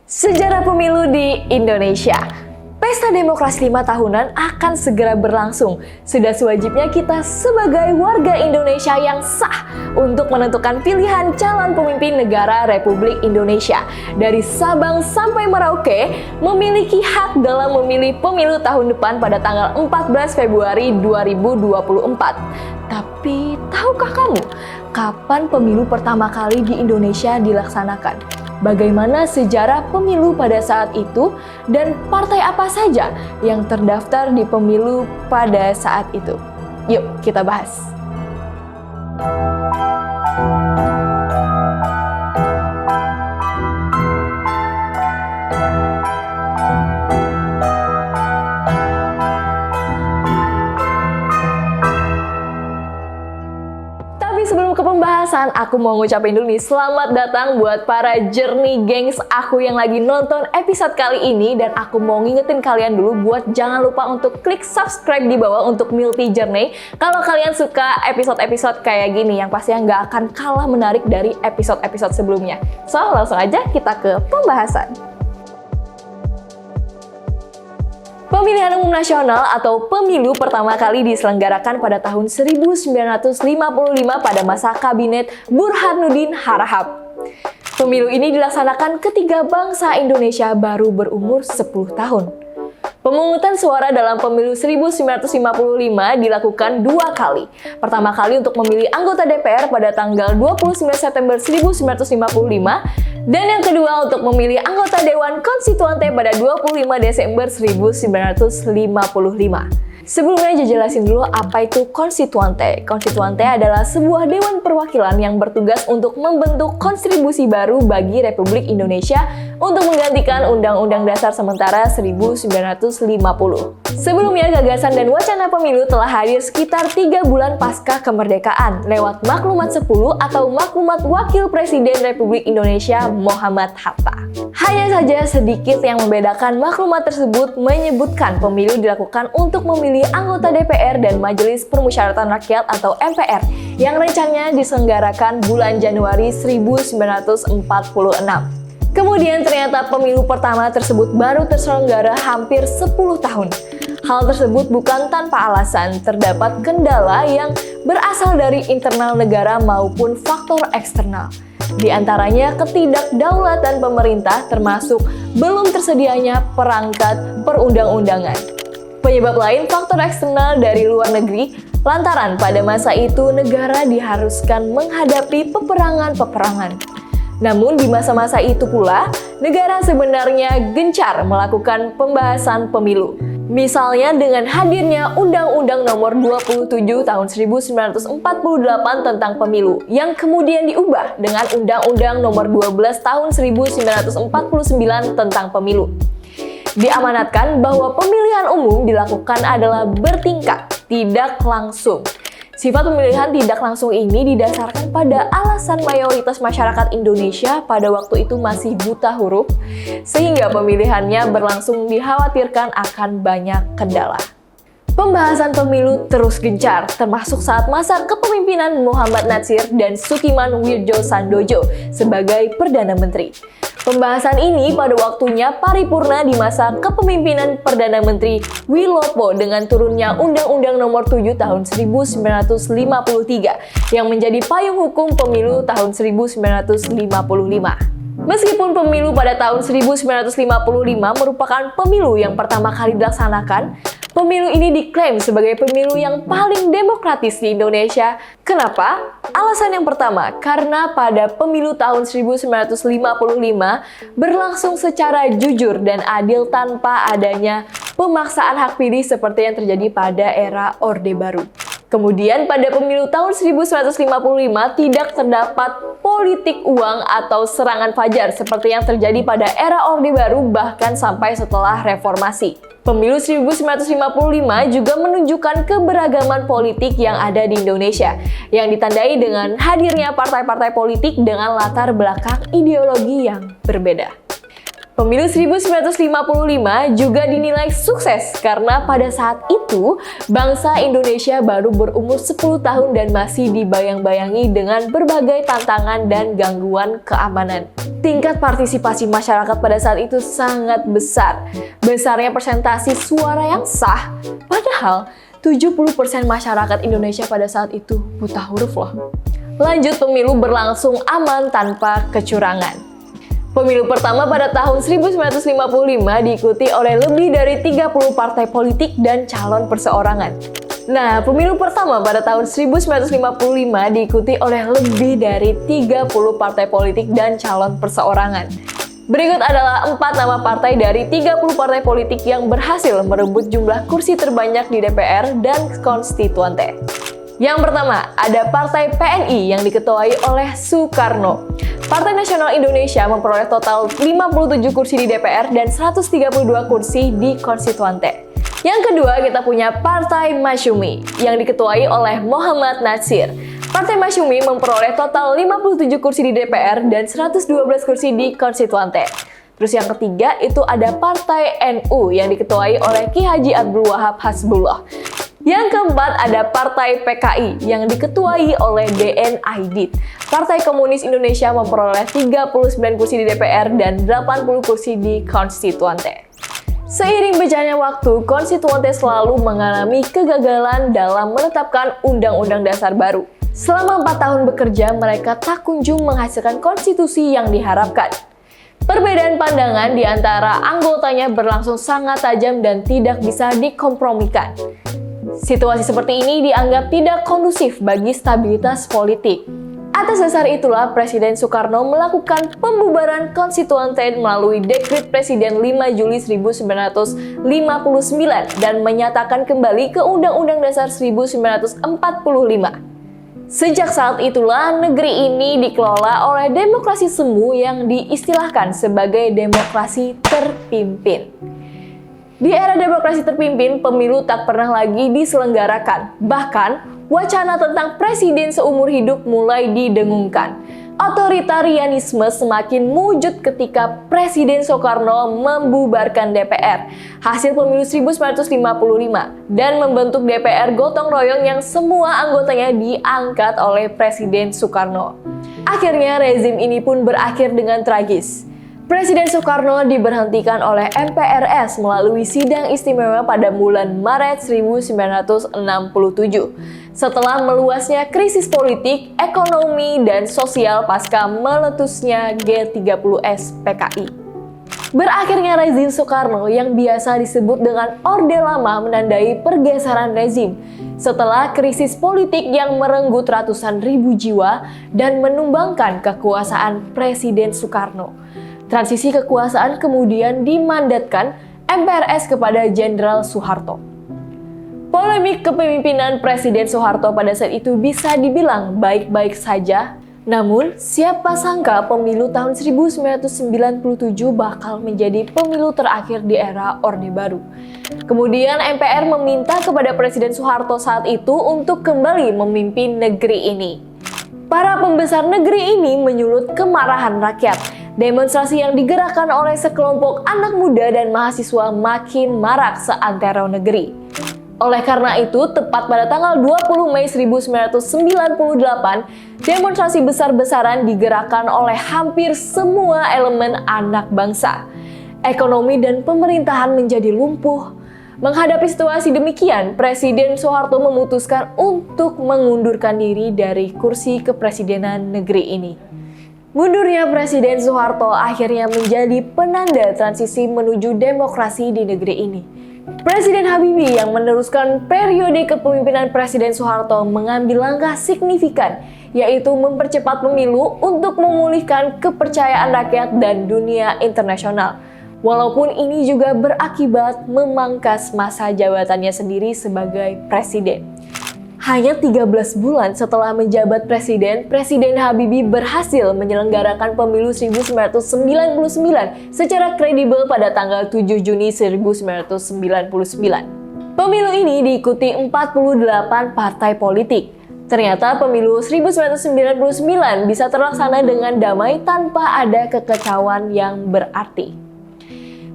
Sejarah pemilu di Indonesia. Pesta demokrasi 5 tahunan akan segera berlangsung. Sudah sewajibnya kita sebagai warga Indonesia yang sah untuk menentukan pilihan calon pemimpin negara Republik Indonesia. Dari Sabang sampai Merauke memiliki hak dalam memilih pemilu tahun depan pada tanggal 14 Februari 2024. Tapi tahukah kamu kapan pemilu pertama kali di Indonesia dilaksanakan? Bagaimana sejarah pemilu pada saat itu dan partai apa saja yang terdaftar di pemilu pada saat itu? Yuk kita bahas. Sebelum ke pembahasan, aku mau ngucapin dulu nih selamat datang buat para Journey Gengs aku yang lagi nonton episode kali ini. Dan aku mau ngingetin kalian dulu buat jangan lupa untuk klik subscribe di bawah untuk Multi Journey. Kalau kalian suka episode-episode kayak gini yang pastinya nggak akan kalah menarik dari episode-episode sebelumnya. So, langsung aja kita ke pembahasan. Pemilihan umum nasional atau pemilu pertama kali diselenggarakan pada tahun 1955 pada masa kabinet Burhanuddin Harahap. Pemilu ini dilaksanakan ketika bangsa Indonesia baru berumur 10 tahun. Pemungutan suara dalam pemilu 1955 dilakukan 2 kali. Pertama kali untuk memilih anggota DPR pada tanggal 29 September 1955 dan yang kedua untuk memilih anggota Dewan Konstituante pada 25 Desember 1955. Sebelumnya jelasin dulu apa itu konstituante. Konstituante adalah sebuah dewan perwakilan yang bertugas untuk membentuk konstitusi baru bagi Republik Indonesia untuk menggantikan Undang-Undang Dasar Sementara 1950. Sebelumnya gagasan dan wacana pemilu telah hadir sekitar 3 bulan pasca kemerdekaan lewat Maklumat 10 atau Maklumat Wakil Presiden Republik Indonesia Muhammad Hatta. Hanya saja sedikit yang membedakan maklumat tersebut menyebutkan pemilu dilakukan untuk memilih anggota DPR dan Majelis Permusyawaratan Rakyat atau MPR yang rencananya diselenggarakan bulan Januari 1946. Kemudian ternyata pemilu pertama tersebut baru terselenggara hampir 10 tahun. Hal tersebut bukan tanpa alasan, terdapat kendala yang berasal dari internal negara maupun faktor eksternal. Di antaranya ketidakdaulatan pemerintah termasuk belum tersedianya perangkat perundang-undangan. Penyebab lain faktor eksternal dari luar negeri, lantaran pada masa itu negara diharuskan menghadapi peperangan-peperangan. Namun di masa-masa itu pula, negara sebenarnya gencar melakukan pembahasan pemilu. Misalnya dengan hadirnya Undang-Undang Nomor 27 Tahun 1948 tentang Pemilu yang kemudian diubah dengan Undang-Undang Nomor 12 Tahun 1949 tentang Pemilu. Diamanatkan bahwa pemilihan umum dilakukan adalah bertingkat, tidak langsung. Sifat pemilihan tidak langsung ini didasarkan pada alasan mayoritas masyarakat Indonesia pada waktu itu masih buta huruf, sehingga pemilihannya berlangsung dikhawatirkan akan banyak kendala. Pembahasan pemilu terus gencar, termasuk saat masa kepemimpinan Muhammad Natsir dan Sukiman Widjosandojo sebagai Perdana Menteri. Pembahasan ini pada waktunya paripurna di masa kepemimpinan Perdana Menteri Wilopo dengan turunnya Undang-Undang Nomor 7 Tahun 1953 yang menjadi payung hukum pemilu tahun 1955. Meskipun pemilu pada tahun 1955 merupakan pemilu yang pertama kali dilaksanakan, pemilu ini diklaim sebagai pemilu yang paling demokratis di Indonesia. Kenapa? Alasan yang pertama, karena pada pemilu tahun 1955 berlangsung secara jujur dan adil tanpa adanya pemaksaan hak pilih seperti yang terjadi pada era Orde Baru. Kemudian pada pemilu tahun 1955 tidak terdapat politik uang atau serangan fajar seperti yang terjadi pada era Orde Baru bahkan sampai setelah reformasi. Pemilu 1955 juga menunjukkan keberagaman politik yang ada di Indonesia yang ditandai dengan hadirnya partai-partai politik dengan latar belakang ideologi yang berbeda. Pemilu 1955 juga dinilai sukses karena pada saat itu bangsa Indonesia baru berumur 10 tahun dan masih dibayang-bayangi dengan berbagai tantangan dan gangguan keamanan. Tingkat partisipasi masyarakat pada saat itu sangat besar. Besarnya persentase suara yang sah, padahal 70% masyarakat Indonesia pada saat itu buta huruf loh. Lanjut, pemilu berlangsung aman tanpa kecurangan. Pemilu pertama pada tahun 1955 diikuti oleh lebih dari 30 partai politik dan calon perseorangan. Nah, pemilu pertama pada tahun 1955 diikuti oleh lebih dari 30 partai politik dan calon perseorangan. Berikut adalah 4 nama partai dari 30 partai politik yang berhasil merebut jumlah kursi terbanyak di DPR dan konstituante. Yang pertama, ada Partai PNI yang diketuai oleh Soekarno. Partai Nasional Indonesia memperoleh total 57 kursi di DPR dan 132 kursi di konstituante. Yang kedua, kita punya Partai Masyumi yang diketuai oleh Muhammad Natsir. Partai Masyumi memperoleh total 57 kursi di DPR dan 112 kursi di konstituante. Terus yang ketiga itu ada Partai NU yang diketuai oleh Ki Haji Abdul Wahab Hasbullah. Yang keempat ada Partai PKI yang diketuai oleh DN Aidit. Partai Komunis Indonesia memperoleh 39 kursi di DPR dan 80 kursi di konstituante. Seiring berjalannya waktu, konstituante selalu mengalami kegagalan dalam menetapkan undang-undang dasar baru. Selama 4 tahun bekerja, mereka tak kunjung menghasilkan konstitusi yang diharapkan. Perbedaan pandangan di antara anggotanya berlangsung sangat tajam dan tidak bisa dikompromikan. Situasi seperti ini dianggap tidak kondusif bagi stabilitas politik. Atas dasar itulah Presiden Soekarno melakukan pembubaran konstituante melalui Dekret Presiden 5 Juli 1959 dan menyatakan kembali ke Undang-Undang Dasar 1945. Sejak saat itulah negeri ini dikelola oleh demokrasi semu yang diistilahkan sebagai demokrasi terpimpin. Di era demokrasi terpimpin, pemilu tak pernah lagi diselenggarakan. Bahkan, wacana tentang presiden seumur hidup mulai didengungkan. Otoritarianisme semakin mewujud ketika Presiden Soekarno membubarkan DPR, hasil pemilu 1955, dan membentuk DPR gotong royong yang semua anggotanya diangkat oleh Presiden Soekarno. Akhirnya, rezim ini pun berakhir dengan tragis. Presiden Soekarno diberhentikan oleh MPRS melalui sidang istimewa pada bulan Maret 1967 setelah meluasnya krisis politik, ekonomi, dan sosial pasca meletusnya G30S PKI. Berakhirnya rezim Soekarno yang biasa disebut dengan Orde Lama menandai pergeseran rezim setelah krisis politik yang merenggut ratusan ribu jiwa dan menumbangkan kekuasaan Presiden Soekarno. Transisi kekuasaan kemudian dimandatkan MPRS kepada Jenderal Soeharto. Polemik kepemimpinan Presiden Soeharto pada saat itu bisa dibilang baik-baik saja. Namun, siapa sangka pemilu tahun 1997 bakal menjadi pemilu terakhir di era Orde Baru. Kemudian MPR meminta kepada Presiden Soeharto saat itu untuk kembali memimpin negeri ini. Para pembesar negeri ini menyulut kemarahan rakyat. Demonstrasi yang digerakkan oleh sekelompok anak muda dan mahasiswa makin marak seantero negeri. Oleh karena itu, tepat pada tanggal 20 Mei 1998, demonstrasi besar-besaran digerakkan oleh hampir semua elemen anak bangsa. Ekonomi dan pemerintahan menjadi lumpuh. Menghadapi situasi demikian, Presiden Soeharto memutuskan untuk mengundurkan diri dari kursi kepresidenan negeri ini. Mundurnya Presiden Soeharto akhirnya menjadi penanda transisi menuju demokrasi di negeri ini. Presiden Habibie yang meneruskan periode kepemimpinan Presiden Soeharto mengambil langkah signifikan, yaitu mempercepat pemilu untuk memulihkan kepercayaan rakyat dan dunia internasional. Walaupun ini juga berakibat memangkas masa jabatannya sendiri sebagai presiden. Hanya 13 bulan setelah menjabat presiden, Presiden Habibie berhasil menyelenggarakan pemilu 1999 secara kredibel pada tanggal 7 Juni 1999. Pemilu ini diikuti 48 partai politik. Ternyata pemilu 1999 bisa terlaksana dengan damai tanpa ada kekacauan yang berarti.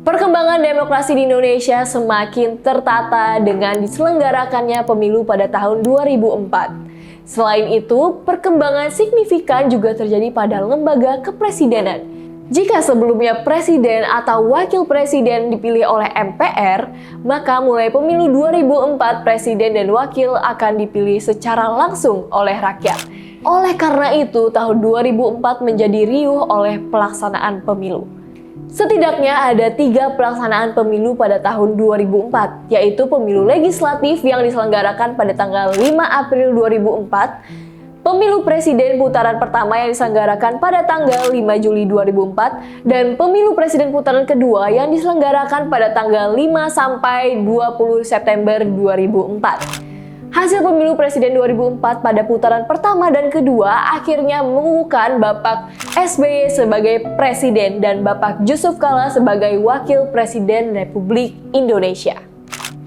Perkembangan demokrasi di Indonesia semakin tertata dengan diselenggarakannya pemilu pada tahun 2004. Selain itu, perkembangan signifikan juga terjadi pada lembaga kepresidenan. Jika sebelumnya presiden atau wakil presiden dipilih oleh MPR, maka mulai pemilu 2004 presiden dan wakil akan dipilih secara langsung oleh rakyat. Oleh karena itu, tahun 2004 menjadi riuh oleh pelaksanaan pemilu. Setidaknya ada 3 pelaksanaan pemilu pada tahun 2004, yaitu pemilu legislatif yang diselenggarakan pada tanggal 5 April 2004, pemilu presiden putaran pertama yang diselenggarakan pada tanggal 5 Juli 2004, dan pemilu presiden putaran kedua yang diselenggarakan pada tanggal 5 sampai 20 September 2004. Hasil pemilu presiden 2004 pada putaran pertama dan kedua akhirnya mengukuhkan Bapak SBY sebagai presiden dan Bapak Yusuf Kala sebagai wakil presiden Republik Indonesia.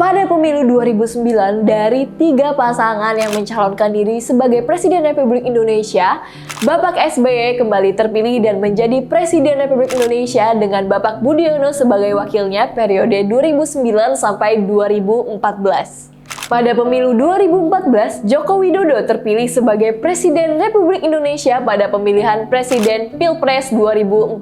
Pada pemilu 2009, dari 3 pasangan yang mencalonkan diri sebagai Presiden Republik Indonesia, Bapak SBY kembali terpilih dan menjadi Presiden Republik Indonesia dengan Bapak Budiono sebagai wakilnya periode 2009 sampai 2014. Pada pemilu 2014, Joko Widodo terpilih sebagai Presiden Republik Indonesia pada pemilihan Presiden Pilpres 2014.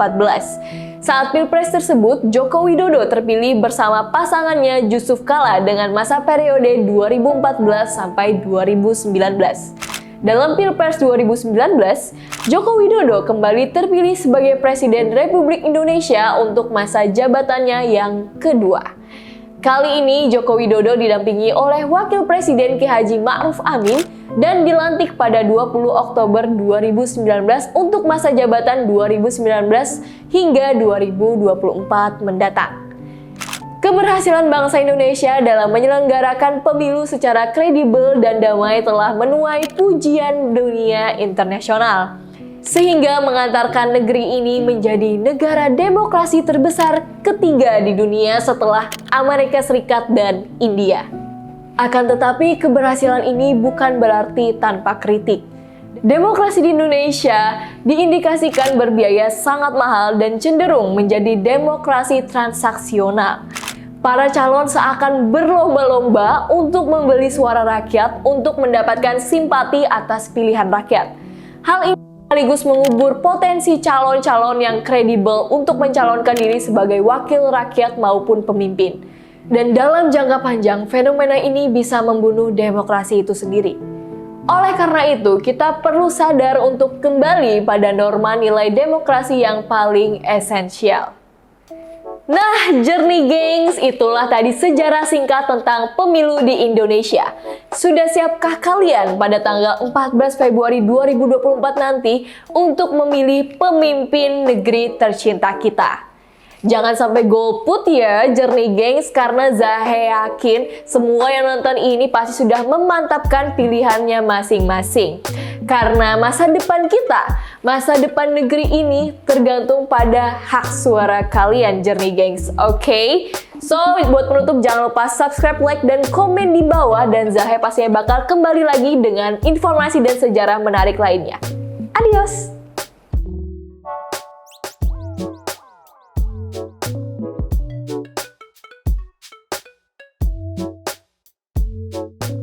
Saat Pilpres tersebut, Joko Widodo terpilih bersama pasangannya Yusuf Kala dengan masa periode 2014 sampai 2019. Dalam Pilpres 2019, Joko Widodo kembali terpilih sebagai Presiden Republik Indonesia untuk masa jabatannya yang kedua. Kali ini Joko Widodo didampingi oleh Wakil Presiden Ki Haji Ma'ruf Amin dan dilantik pada 20 Oktober 2019 untuk masa jabatan 2019 hingga 2024 mendatang. Keberhasilan bangsa Indonesia dalam menyelenggarakan pemilu secara kredibel dan damai telah menuai pujian dunia internasional, sehingga mengantarkan negeri ini menjadi negara demokrasi terbesar ketiga di dunia setelah Amerika Serikat dan India. Akan tetapi, keberhasilan ini bukan berarti tanpa kritik. Demokrasi di Indonesia diindikasikan berbiaya sangat mahal dan cenderung menjadi demokrasi transaksional. Para calon seakan berlomba-lomba untuk membeli suara rakyat untuk mendapatkan simpati atas pilihan rakyat. Hal ini sekaligus mengubur potensi calon-calon yang kredibel untuk mencalonkan diri sebagai wakil rakyat maupun pemimpin. Dan dalam jangka panjang, fenomena ini bisa membunuh demokrasi itu sendiri. Oleh karena itu, kita perlu sadar untuk kembali pada norma nilai demokrasi yang paling esensial. Nah, Jernih Gengs, itulah tadi sejarah singkat tentang pemilu di Indonesia. Sudah siapkah kalian pada tanggal 14 Februari 2024 nanti untuk memilih pemimpin negeri tercinta kita? Jangan sampai golput ya, Jernih Gengs, karena Zahe yakin semua yang nonton ini pasti sudah memantapkan pilihannya masing-masing. Karena masa depan kita, masa depan negeri ini tergantung pada hak suara kalian, Jernih Gengs. Oke? So, buat penutup jangan lupa subscribe, like, dan komen di bawah. Dan Zahe pastinya bakal kembali lagi dengan informasi dan sejarah menarik lainnya. Adios!